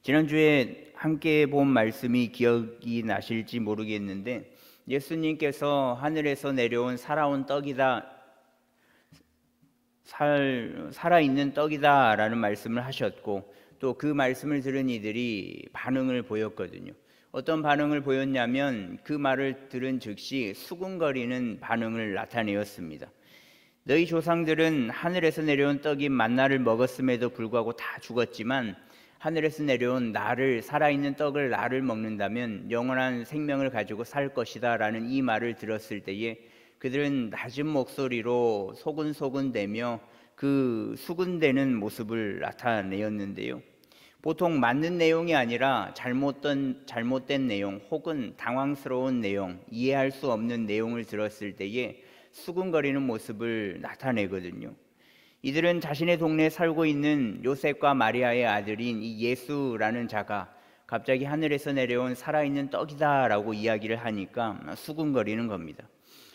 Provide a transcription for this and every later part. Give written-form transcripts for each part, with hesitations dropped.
지난주에 함께 본 말씀이 기억이 나실지 모르겠는데, 예수님께서 하늘에서 내려온 살아온 떡이다, 살아있는 떡이다 라는 말씀을 하셨고, 또 그 말씀을 들은 이들이 반응을 보였거든요. 어떤 반응을 보였냐면 그 말을 들은 즉시 수군거리는 반응을 나타내었습니다. 너희 조상들은 하늘에서 내려온 떡인 만나를 먹었음에도 불구하고 다 죽었지만, 하늘에서 내려온 나를, 살아있는 떡을 나를 먹는다면 영원한 생명을 가지고 살 것이다 라는 이 말을 들었을 때에 그들은 낮은 목소리로 소근소근대며 그 수군대는 모습을 나타내었는데요. 보통 맞는 내용이 아니라 잘못된 내용 혹은 당황스러운 내용, 이해할 수 없는 내용을 들었을 때에 수군거리는 모습을 나타내거든요. 이들은 자신의 동네에 살고 있는 요셉과 마리아의 아들인 이 예수라는 자가 갑자기 하늘에서 내려온 살아있는 떡이다 라고 이야기를 하니까 수군거리는 겁니다.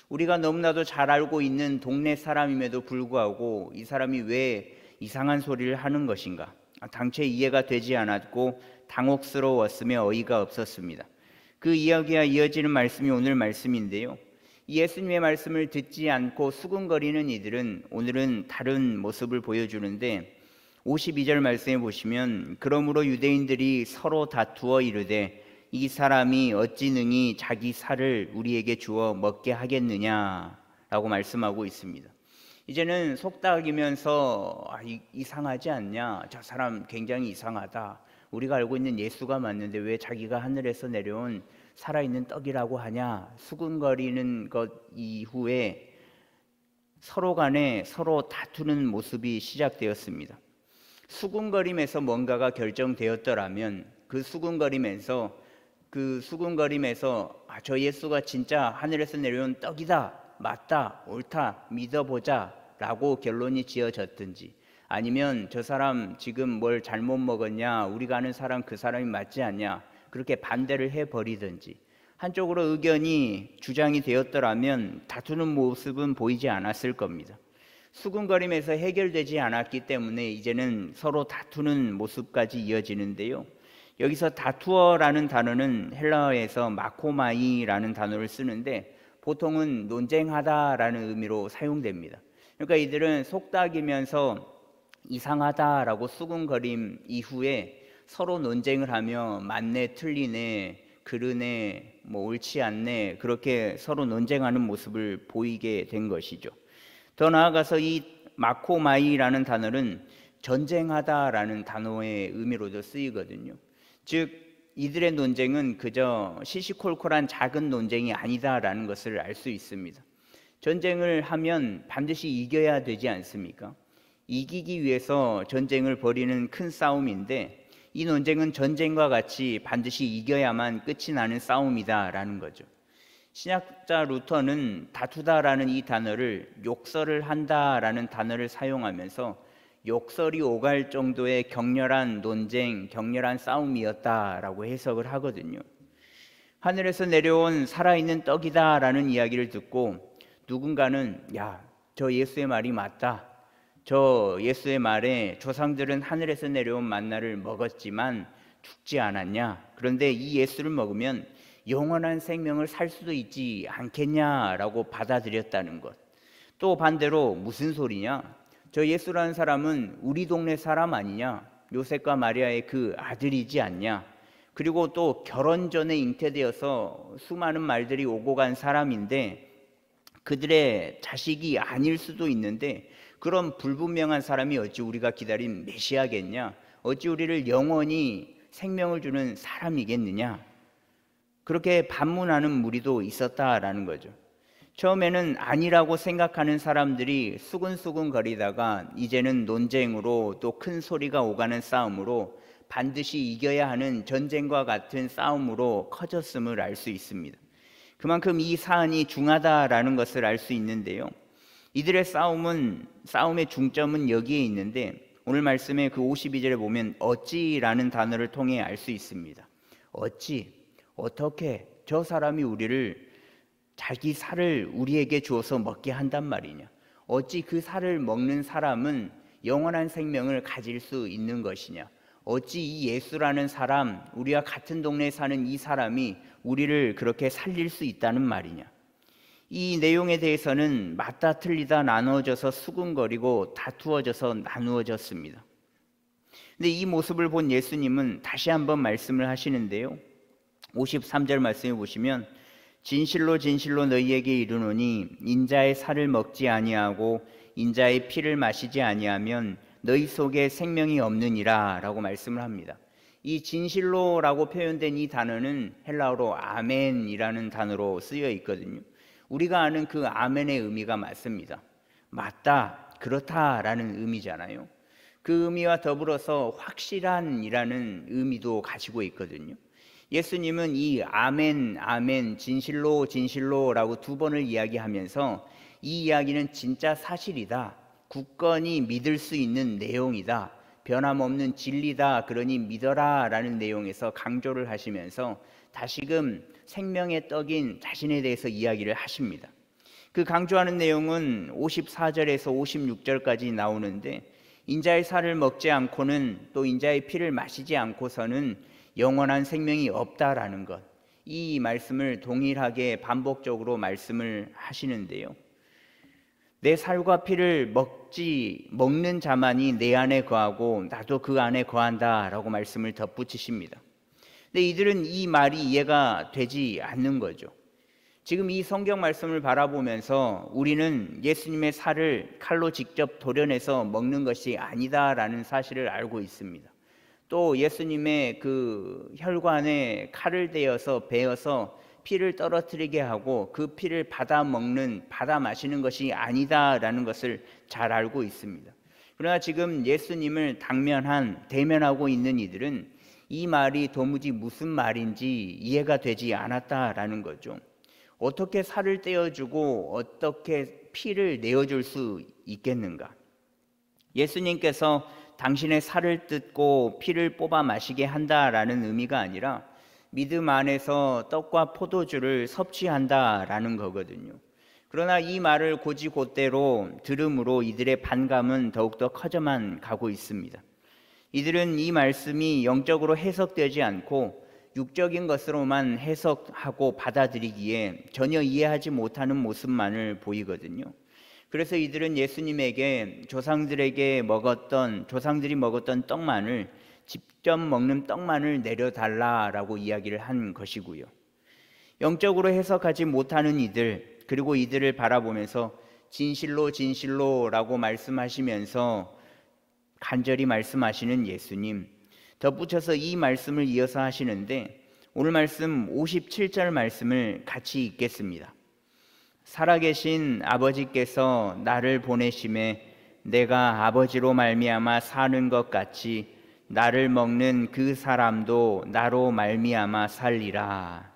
우리가 너무나도 잘 알고 있는 동네 사람임에도 불구하고 이 사람이 왜 이상한 소리를 하는 것인가? 당최 이해가 되지 않았고 당혹스러웠으며 어이가 없었습니다. 그 이야기와 이어지는 말씀이 오늘 말씀인데요. 예수님의 말씀을 듣지 않고 수군거리는 이들은 오늘은 다른 모습을 보여주는데, 52절 말씀에 보시면 그러므로 유대인들이 서로 다투어 이르되 이 사람이 어찌 능히 자기 살을 우리에게 주어 먹게 하겠느냐라고 말씀하고 있습니다. 이제는 속닥이면서 이상하지 않냐, 저 사람 굉장히 이상하다, 우리가 알고 있는 예수가 맞는데 왜 자기가 하늘에서 내려온 살아있는 떡이라고 하냐, 수군거리는 것 이후에 서로 간에 서로 다투는 모습이 시작되었습니다. 수군거림에서 뭔가가 결정되었더라면 그 수군거림에서 저 예수가 진짜 하늘에서 내려온 떡이다, 맞다, 옳다, 믿어보자 라고 결론이 지어졌든지, 아니면 저 사람 지금 뭘 잘못 먹었냐, 우리가 아는 사람 그 사람이 맞지 않냐, 그렇게 반대를 해버리든지 한쪽으로 의견이 주장이 되었더라면 다투는 모습은 보이지 않았을 겁니다. 수군거림에서 해결되지 않았기 때문에 이제는 서로 다투는 모습까지 이어지는데요. 여기서 다투어라는 단어는 헬라어에서 마코마이라는 단어를 쓰는데 보통은 논쟁하다라는 의미로 사용됩니다. 그러니까 이들은 속닥이면서 이상하다라고 수군거림 이후에 서로 논쟁을 하며 맞네, 틀리네, 그르네, 옳지 않네, 그렇게 서로 논쟁하는 모습을 보이게 된 것이죠. 더 나아가서 이 마코마이라는 단어는 전쟁하다라는 단어의 의미로도 쓰이거든요. 즉 이들의 논쟁은 그저 시시콜콜한 작은 논쟁이 아니다라는 것을 알 수 있습니다. 전쟁을 하면 반드시 이겨야 되지 않습니까? 이기기 위해서 전쟁을 벌이는 큰 싸움인데, 이 논쟁은 전쟁과 같이 반드시 이겨야만 끝이 나는 싸움이다라는 거죠. 신학자 루터는 다투다라는 이 단어를 욕설을 한다라는 단어를 사용하면서 욕설이 오갈 정도의 격렬한 논쟁, 격렬한 싸움이었다라고 해석을 하거든요. 하늘에서 내려온 살아있는 떡이다라는 이야기를 듣고 누군가는 저 예수의 말이 맞다, 저 예수의 말에 조상들은 하늘에서 내려온 만나를 먹었지만 죽지 않았냐, 그런데 이 예수를 먹으면 영원한 생명을 살 수도 있지 않겠냐라고 받아들였다는 것. 또 반대로 무슨 소리냐, 저 예수라는 사람은 우리 동네 사람 아니냐, 요셉과 마리아의 그 아들이지 않냐, 그리고 또 결혼 전에 잉태되어서 수많은 말들이 오고 간 사람인데 그들의 자식이 아닐 수도 있는데, 그런 불분명한 사람이 어찌 우리가 기다린 메시아겠냐, 어찌 우리를 영원히 생명을 주는 사람이겠느냐, 그렇게 반문하는 무리도 있었다라는 거죠. 처음에는 아니라고 생각하는 사람들이 수근수근 거리다가 이제는 논쟁으로, 또 큰 소리가 오가는 싸움으로, 반드시 이겨야 하는 전쟁과 같은 싸움으로 커졌음을 알 수 있습니다. 그만큼 이 사안이 중하다라는 것을 알 수 있는데요. 이들의 싸움의 중점은 여기에 있는데, 오늘 말씀의 그 52절에 보면 어찌라는 단어를 통해 알 수 있습니다. 어찌, 어떻게 저 사람이 우리를, 자기 살을 우리에게 주어서 먹게 한단 말이냐, 어찌 그 살을 먹는 사람은 영원한 생명을 가질 수 있는 것이냐, 어찌 이 예수라는 사람, 우리가 같은 동네에 사는 이 사람이 우리를 그렇게 살릴 수 있다는 말이냐. 이 내용에 대해서는 맞다 틀리다 나누어져서 수군거리고 다투어져서 나누어졌습니다. 근데 이 모습을 본 예수님은 다시 한번 말씀을 하시는데요. 53절 말씀해 보시면 진실로 진실로 너희에게 이르노니 인자의 살을 먹지 아니하고 인자의 피를 마시지 아니하면 너희 속에 생명이 없느니라 라고 말씀을 합니다. 이 진실로라고 표현된 이 단어는 헬라어로 아멘이라는 단어로 쓰여 있거든요. 우리가 아는 그 아멘의 의미가 맞습니다. 맞다, 그렇다라는 의미잖아요. 그 의미와 더불어서 확실한이라는 의미도 가지고 있거든요. 예수님은 이 아멘, 아멘, 진실로, 진실로라고 두 번을 이야기하면서 이 이야기는 진짜 사실이다, 굳건히 믿을 수 있는 내용이다, 변함없는 진리다, 그러니 믿어라 라는 내용에서 강조를 하시면서 다시금 생명의 떡인 자신에 대해서 이야기를 하십니다. 그 강조하는 내용은 54절에서 56절까지 나오는데 인자의 살을 먹지 않고는 또 인자의 피를 마시지 않고서는 영원한 생명이 없다라는 것, 이 말씀을 동일하게 반복적으로 말씀을 하시는데요. 내 살과 피를 먹는 자만이 내 안에 거하고 나도 그 안에 거한다라고 말씀을 덧붙이십니다. 근데 이들은 이 말이 이해가 되지 않는 거죠. 지금 이 성경 말씀을 바라보면서 우리는 예수님의 살을 칼로 직접 도려내서 먹는 것이 아니다라는 사실을 알고 있습니다. 또 예수님의 그 혈관에 칼을 대어서 베어서 피를 떨어뜨리게 하고 그 피를 받아 마시는 것이 아니다라는 것을 잘 알고 있습니다. 그러나 지금 예수님을 대면하고 있는 이들은 이 말이 도무지 무슨 말인지 이해가 되지 않았다라는 거죠. 어떻게 살을 떼어주고 어떻게 피를 내어줄 수 있겠는가? 예수님께서 당신의 살을 뜯고 피를 뽑아 마시게 한다라는 의미가 아니라 믿음 안에서 떡과 포도주를 섭취한다라는 거거든요. 그러나 이 말을 곧이곧대로 들음으로 이들의 반감은 더욱더 커져만 가고 있습니다. 이들은 이 말씀이 영적으로 해석되지 않고 육적인 것으로만 해석하고 받아들이기에 전혀 이해하지 못하는 모습만을 보이거든요. 그래서 이들은 예수님에게 조상들이 먹었던 떡만을 직접 먹는 떡만을 내려달라라고 이야기를 한 것이고요. 영적으로 해석하지 못하는 이들, 그리고 이들을 바라보면서 진실로 진실로라고 말씀하시면서 간절히 말씀하시는 예수님, 덧붙여서 이 말씀을 이어서 하시는데 오늘 말씀 57절 말씀을 같이 읽겠습니다. 살아계신 아버지께서 나를 보내심에 내가 아버지로 말미암아 사는 것 같이 나를 먹는 그 사람도 나로 말미암아 살리라.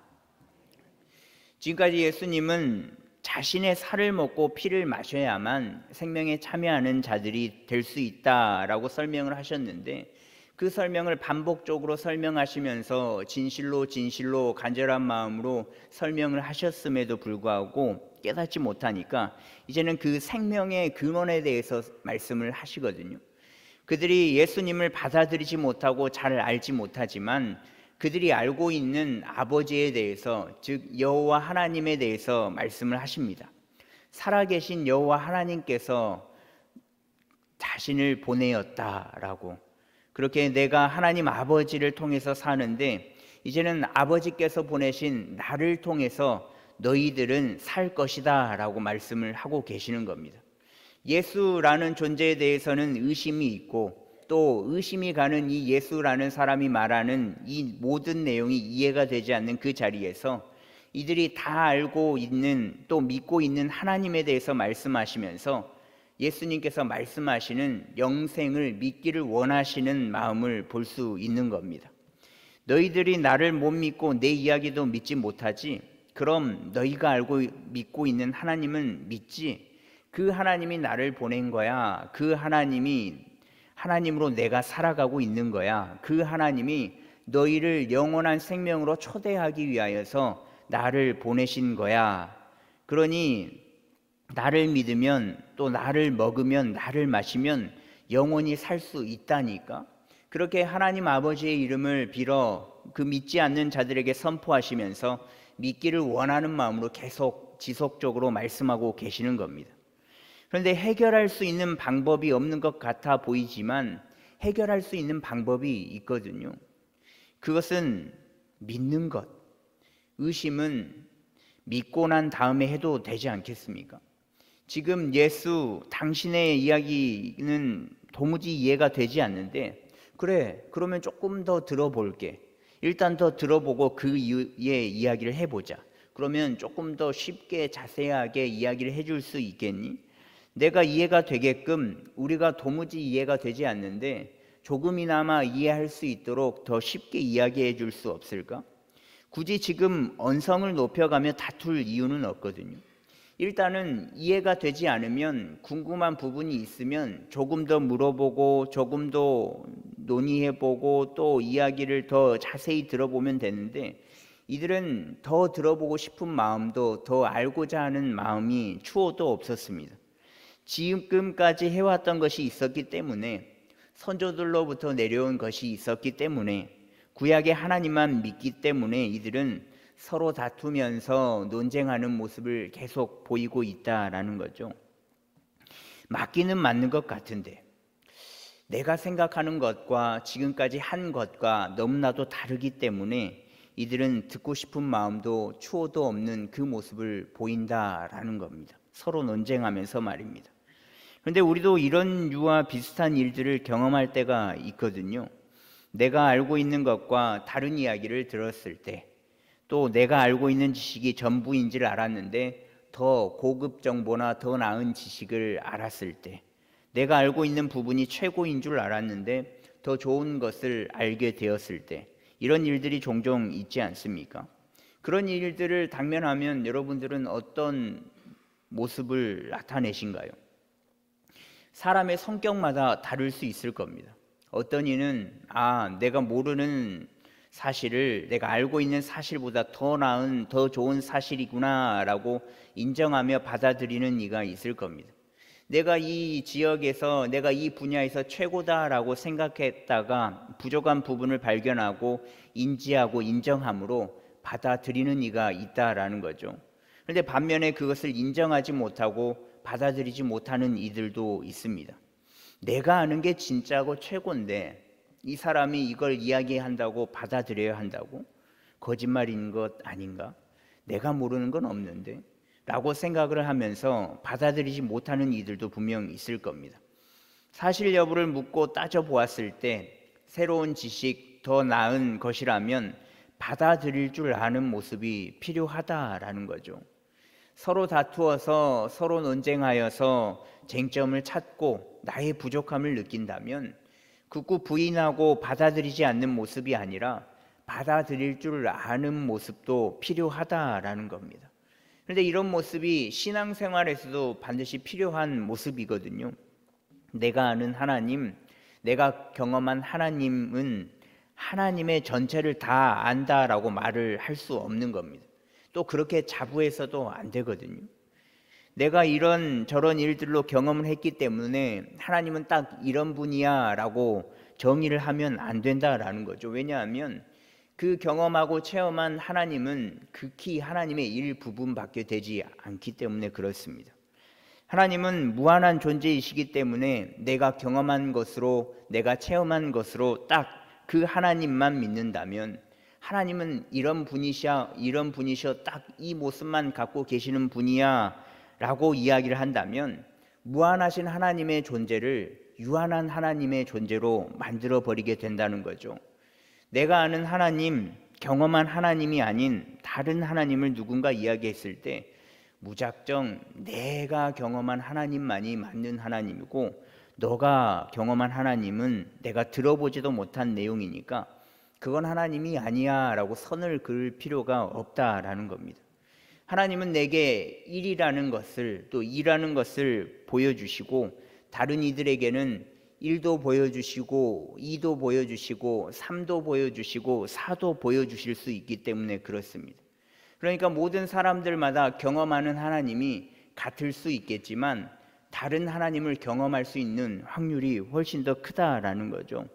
지금까지 예수님은 자신의 살을 먹고 피를 마셔야만 생명에 참여하는 자들이 될 수 있다라고 설명을 하셨는데 그 설명을 반복적으로 설명하시면서 진실로 진실로 간절한 마음으로 설명을 하셨음에도 불구하고 깨닫지 못하니까 이제는 그 생명의 근원에 대해서 말씀을 하시거든요. 그들이 예수님을 받아들이지 못하고 잘 알지 못하지만 그들이 알고 있는 아버지에 대해서, 즉 여호와 하나님에 대해서 말씀을 하십니다. 살아계신 여호와 하나님께서 자신을 보내었다라고, 그렇게 내가 하나님 아버지를 통해서 사는데 이제는 아버지께서 보내신 나를 통해서 너희들은 살 것이다 라고 말씀을 하고 계시는 겁니다. 예수라는 존재에 대해서는 의심이 있고 또 의심이 가는 이 예수라는 사람이 말하는 이 모든 내용이 이해가 되지 않는 그 자리에서 이들이 다 알고 있는 또 믿고 있는 하나님에 대해서 말씀하시면서 예수님께서 말씀하시는 영생을 믿기를 원하시는 마음을 볼 수 있는 겁니다. 너희들이 나를 못 믿고 내 이야기도 믿지 못하지? 그럼 너희가 알고 믿고 있는 하나님은 믿지? 그 하나님이 나를 보낸 거야. 그 하나님으로 내가 살아가고 있는 거야. 그 하나님이 너희를 영원한 생명으로 초대하기 위하여서 나를 보내신 거야. 그러니 나를 믿으면 또 나를 먹으면 나를 마시면 영원히 살 수 있다니까. 그렇게 하나님 아버지의 이름을 빌어 그 믿지 않는 자들에게 선포하시면서 믿기를 원하는 마음으로 계속 지속적으로 말씀하고 계시는 겁니다. 그런데 해결할 수 있는 방법이 없는 것 같아 보이지만 해결할 수 있는 방법이 있거든요. 그것은 믿는 것. 의심은 믿고 난 다음에 해도 되지 않겠습니까? 지금 예수 당신의 이야기는 도무지 이해가 되지 않는데, 그래, 그러면 조금 더 들어볼게. 일단 더 들어보고 그 이후에 이야기를 해보자. 그러면 조금 더 쉽게 자세하게 이야기를 해줄 수 있겠니? 내가 이해가 되게끔, 우리가 도무지 이해가 되지 않는데 조금이나마 이해할 수 있도록 더 쉽게 이야기해 줄 수 없을까? 굳이 지금 언성을 높여가며 다툴 이유는 없거든요. 일단은 이해가 되지 않으면, 궁금한 부분이 있으면 조금 더 물어보고 조금 더 논의해보고 또 이야기를 더 자세히 들어보면 되는데, 이들은 더 들어보고 싶은 마음도 더 알고자 하는 마음이 추호도 없었습니다. 지금까지 해왔던 것이 있었기 때문에, 선조들로부터 내려온 것이 있었기 때문에, 구약의 하나님만 믿기 때문에 이들은 서로 다투면서 논쟁하는 모습을 계속 보이고 있다라는 거죠. 맞기는 맞는 것 같은데 내가 생각하는 것과 지금까지 한 것과 너무나도 다르기 때문에 이들은 듣고 싶은 마음도 추호도 없는 그 모습을 보인다라는 겁니다. 서로 논쟁하면서 말입니다. 그런데 우리도 이런 유와 비슷한 일들을 경험할 때가 있거든요. 내가 알고 있는 것과 다른 이야기를 들었을 때, 또 내가 알고 있는 지식이 전부인지를 알았는데 더 고급 정보나 더 나은 지식을 알았을 때, 내가 알고 있는 부분이 최고인 줄 알았는데 더 좋은 것을 알게 되었을 때, 이런 일들이 종종 있지 않습니까? 그런 일들을 당면하면 여러분들은 어떤 모습을 나타내신가요? 사람의 성격마다 다를 수 있을 겁니다. 어떤 이는 내가 모르는 사실을 내가 알고 있는 사실보다 더 나은, 더 좋은 사실이구나 라고 인정하며 받아들이는 이가 있을 겁니다. 내가 이 지역에서, 내가 이 분야에서 최고다라고 생각했다가 부족한 부분을 발견하고 인지하고 인정함으로 받아들이는 이가 있다라는 거죠. 그런데 반면에 그것을 인정하지 못하고 받아들이지 못하는 이들도 있습니다. 내가 아는 게 진짜고 최고인데 이 사람이 이걸 이야기한다고 받아들여야 한다고? 거짓말인 것 아닌가? 내가 모르는 건 없는데? 라고 생각을 하면서 받아들이지 못하는 이들도 분명 있을 겁니다. 사실 여부를 묻고 따져보았을 때 새로운 지식, 더 나은 것이라면 받아들일 줄 아는 모습이 필요하다라는 거죠. 서로 다투어서, 서로 논쟁하여서 쟁점을 찾고 나의 부족함을 느낀다면 굳고 부인하고 받아들이지 않는 모습이 아니라 받아들일 줄 아는 모습도 필요하다라는 겁니다. 그런데 이런 모습이 신앙생활에서도 반드시 필요한 모습이거든요. 내가 아는 하나님, 내가 경험한 하나님은 하나님의 전체를 다 안다라고 말을 할 수 없는 겁니다. 또 그렇게 자부해서도 안 되거든요. 내가 이런 저런 일들로 경험을 했기 때문에 하나님은 딱 이런 분이야 라고 정의를 하면 안 된다라는 거죠. 왜냐하면 그 경험하고 체험한 하나님은 극히 하나님의 일부분밖에 되지 않기 때문에 그렇습니다. 하나님은 무한한 존재이시기 때문에 내가 경험한 것으로, 내가 체험한 것으로 딱 그 하나님만 믿는다면, 하나님은 이런 분이셔, 이런 분이셔, 딱 이 모습만 갖고 계시는 분이야 라고 이야기를 한다면 무한하신 하나님의 존재를 유한한 하나님의 존재로 만들어 버리게 된다는 거죠. 내가 아는 하나님, 경험한 하나님이 아닌 다른 하나님을 누군가 이야기했을 때 무작정 내가 경험한 하나님만이 맞는 하나님이고 너가 경험한 하나님은 내가 들어보지도 못한 내용이니까 그건 하나님이 아니야 라고 선을 그을 필요가 없다라는 겁니다. 하나님은 내게 1이라는 것을, 또 2라는 것을 보여주시고 다른 이들에게는 1도 보여주시고 2도 보여주시고 3도 보여주시고 4도 보여주실 수 있기 때문에 그렇습니다. 그러니까 모든 사람들마다 경험하는 하나님이 같을 수 있겠지만 다른 하나님을 경험할 수 있는 확률이 훨씬 더 크다라는 거죠.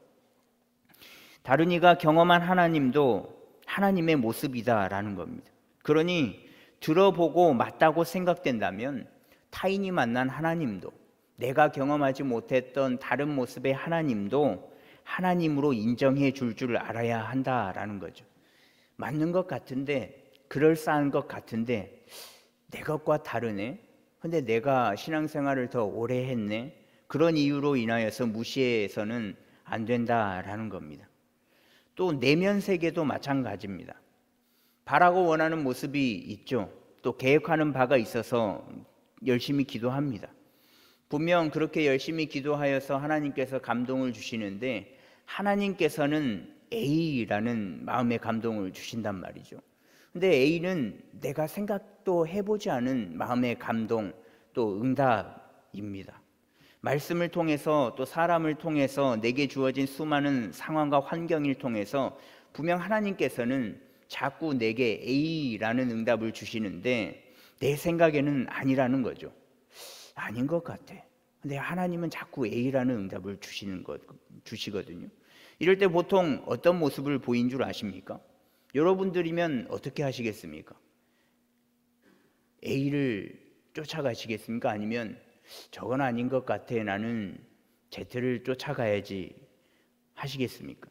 다른 이가 경험한 하나님도 하나님의 모습이다라는 겁니다. 그러니 들어보고 맞다고 생각된다면 타인이 만난 하나님도, 내가 경험하지 못했던 다른 모습의 하나님도 하나님으로 인정해 줄 알아야 한다라는 거죠. 맞는 것 같은데, 그럴싸한 것 같은데 내 것과 다르네. 근데 내가 신앙생활을 더 오래 했네. 그런 이유로 인하여서 무시해서는 안 된다라는 겁니다. 또 내면 세계도 마찬가지입니다. 바라고 원하는 모습이 있죠. 또 계획하는 바가 있어서 열심히 기도합니다. 분명 그렇게 열심히 기도하여서 하나님께서 감동을 주시는데 하나님께서는 A라는 마음의 감동을 주신단 말이죠. 근데 A는 내가 생각도 해보지 않은 마음의 감동, 또 응답입니다. 말씀을 통해서 또 사람을 통해서 내게 주어진 수많은 상황과 환경을 통해서 분명 하나님께서는 자꾸 내게 A라는 응답을 주시는데 내 생각에는 아니라는 거죠. 아닌 것 같아. 근데 하나님은 자꾸 A라는 응답을 주시거든요. 이럴 때 보통 어떤 모습을 보인 줄 아십니까? 여러분들이면 어떻게 하시겠습니까? A를 쫓아가시겠습니까? 아니면 저건 아닌 것 같아, 나는 Z를 쫓아가야지 하시겠습니까?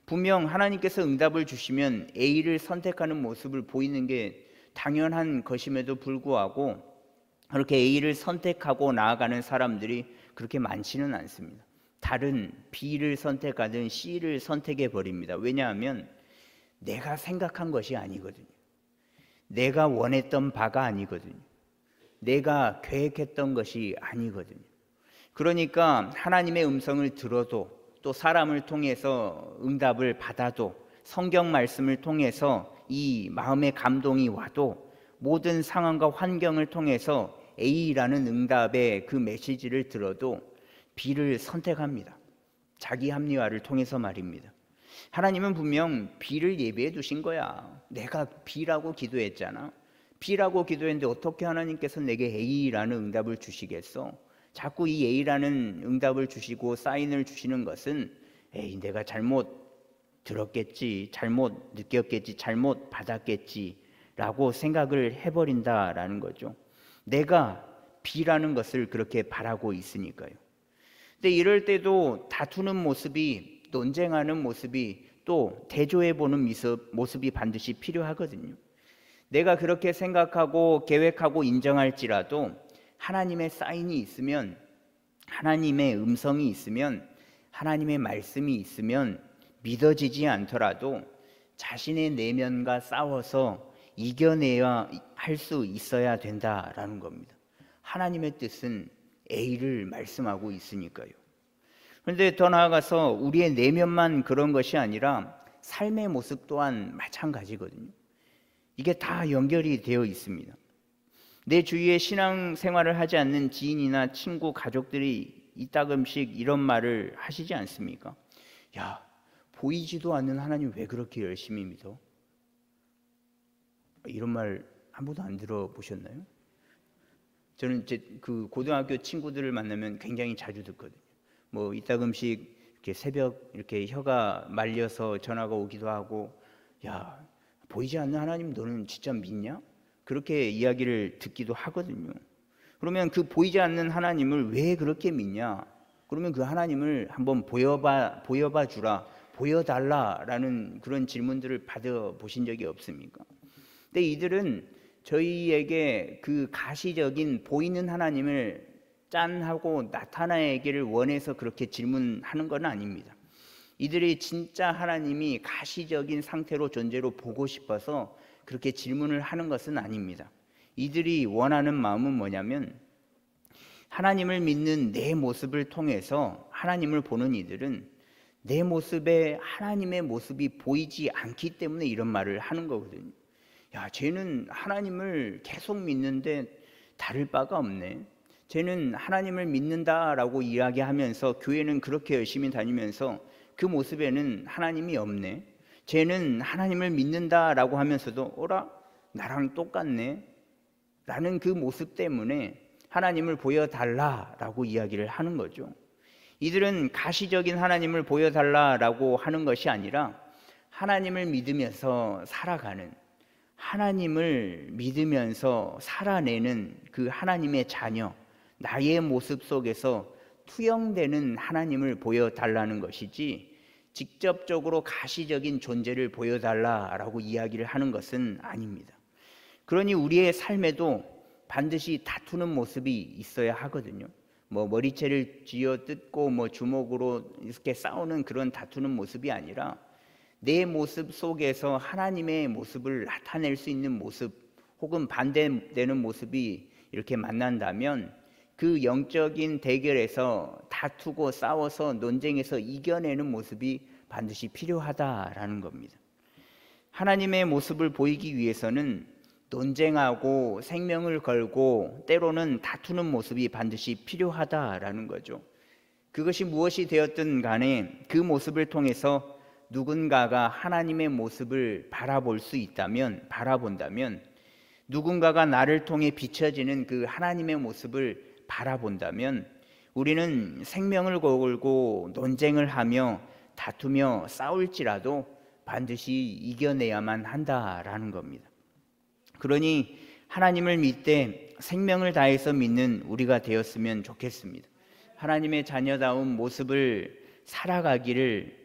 분명 하나님께서 응답을 주시면 A를 선택하는 모습을 보이는 게 당연한 것임에도 불구하고 그렇게 A를 선택하고 나아가는 사람들이 그렇게 많지는 않습니다. 다른 B를 선택하든 C를 선택해 버립니다. 왜냐하면 내가 생각한 것이 아니거든요. 내가 원했던 바가 아니거든요. 내가 계획했던 것이 아니거든요. 그러니까 하나님의 음성을 들어도 또 사람을 통해서 응답을 받아도 성경 말씀을 통해서 이 마음의 감동이 와도 모든 상황과 환경을 통해서 A라는 응답의 그 메시지를 들어도 B를 선택합니다. 자기 합리화를 통해서 말입니다. 하나님은 분명 B를 예비해 두신 거야. 내가 B라고 기도했잖아. B라고 기도했는데 어떻게 하나님께서 내게 A라는 응답을 주시겠어? 자꾸 이 A라는 응답을 주시고 사인을 주시는 것은 에이, 내가 잘못 들었겠지, 잘못 느꼈겠지, 잘못 받았겠지 라고 생각을 해버린다라는 거죠. 내가 B라는 것을 그렇게 바라고 있으니까요. 근데 이럴 때도 다투는 모습이, 논쟁하는 모습이, 또 대조해보는 모습이 반드시 필요하거든요. 내가 그렇게 생각하고 계획하고 인정할지라도 하나님의 사인이 있으면, 하나님의 음성이 있으면, 하나님의 말씀이 있으면 믿어지지 않더라도 자신의 내면과 싸워서 이겨내야 할 수 있어야 된다라는 겁니다. 하나님의 뜻은 A를 말씀하고 있으니까요. 그런데 더 나아가서 우리의 내면만 그런 것이 아니라 삶의 모습 또한 마찬가지거든요. 이게 다 연결이 되어 있습니다. 내 주위에 신앙생활을 하지 않는 지인이나 친구, 가족들이 이따금씩 이런 말을 하시지 않습니까? 야, 보이지도 않는 하나님 왜 그렇게 열심히 믿어? 이런 말 한 번도 안 들어보셨나요? 저는 이제 그 고등학교 친구들을 만나면 굉장히 자주 듣거든요. 뭐 이따금씩 이렇게 새벽 이렇게 혀가 말려서 전화가 오기도 하고, 야, 보이지 않는 하나님 너는 진짜 믿냐? 그렇게 이야기를 듣기도 하거든요. 그러면 그 보이지 않는 하나님을 왜 그렇게 믿냐? 그러면 그 하나님을 한번 보여봐 주라, 보여달라라는 그런 질문들을 받아보신 적이 없습니까? 근데 이들은 저희에게 그 가시적인 보이는 하나님을 짠하고 나타나기를 원해서 그렇게 질문하는 건 아닙니다. 이들이 진짜 하나님이 가시적인 상태로 존재로 보고 싶어서 그렇게 질문을 하는 것은 아닙니다. 이들이 원하는 마음은 뭐냐면 하나님을 믿는 내 모습을 통해서 하나님을 보는 이들은 내 모습에 하나님의 모습이 보이지 않기 때문에 이런 말을 하는 거거든요. 야, 쟤는 하나님을 계속 믿는데 다를 바가 없네. 쟤는 하나님을 믿는다라고 이야기하면서 교회는 그렇게 열심히 다니면서 그 모습에는 하나님이 없네. 쟤는 하나님을 믿는다라고 하면서도 어라? 나랑 똑같네. 라는 그 모습 때문에 하나님을 보여달라라고 이야기를 하는 거죠. 이들은 가시적인 하나님을 보여달라라고 하는 것이 아니라 하나님을 믿으면서 살아가는, 하나님을 믿으면서 살아내는 그 하나님의 자녀, 나의 모습 속에서 투영되는 하나님을 보여달라는 것이지, 직접적으로 가시적인 존재를 보여달라라고 이야기를 하는 것은 아닙니다. 그러니 우리의 삶에도 반드시 다투는 모습이 있어야 하거든요. 머리채를 쥐어뜯고 주먹으로 이렇게 싸우는 그런 다투는 모습이 아니라 내 모습 속에서 하나님의 모습을 나타낼 수 있는 모습, 혹은 반대되는 모습이 이렇게 만난다면 그 영적인 대결에서 다투고 싸워서 논쟁에서 이겨내는 모습이 반드시 필요하다라는 겁니다. 하나님의 모습을 보이기 위해서는 논쟁하고 생명을 걸고 때로는 다투는 모습이 반드시 필요하다라는 거죠. 그것이 무엇이 되었든 간에 그 모습을 통해서 누군가가 하나님의 모습을 바라본다면, 누군가가 나를 통해 비춰지는 그 하나님의 모습을 바라본다면, 우리는 생명을 걸고 논쟁을 하며 다투며 싸울지라도 반드시 이겨내야만 한다라는 겁니다. 그러니 하나님을 믿되 생명을 다해서 믿는 우리가 되었으면 좋겠습니다. 하나님의 자녀다운 모습을 살아가기를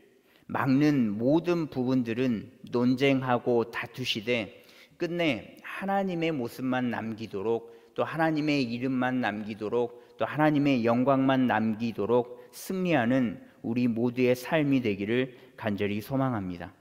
막는 모든 부분들은 논쟁하고 다투시되 끝내 하나님의 모습만 남기도록, 또 하나님의 이름만 남기도록, 또 하나님의 영광만 남기도록 승리하는 우리 모두의 삶이 되기를 간절히 소망합니다.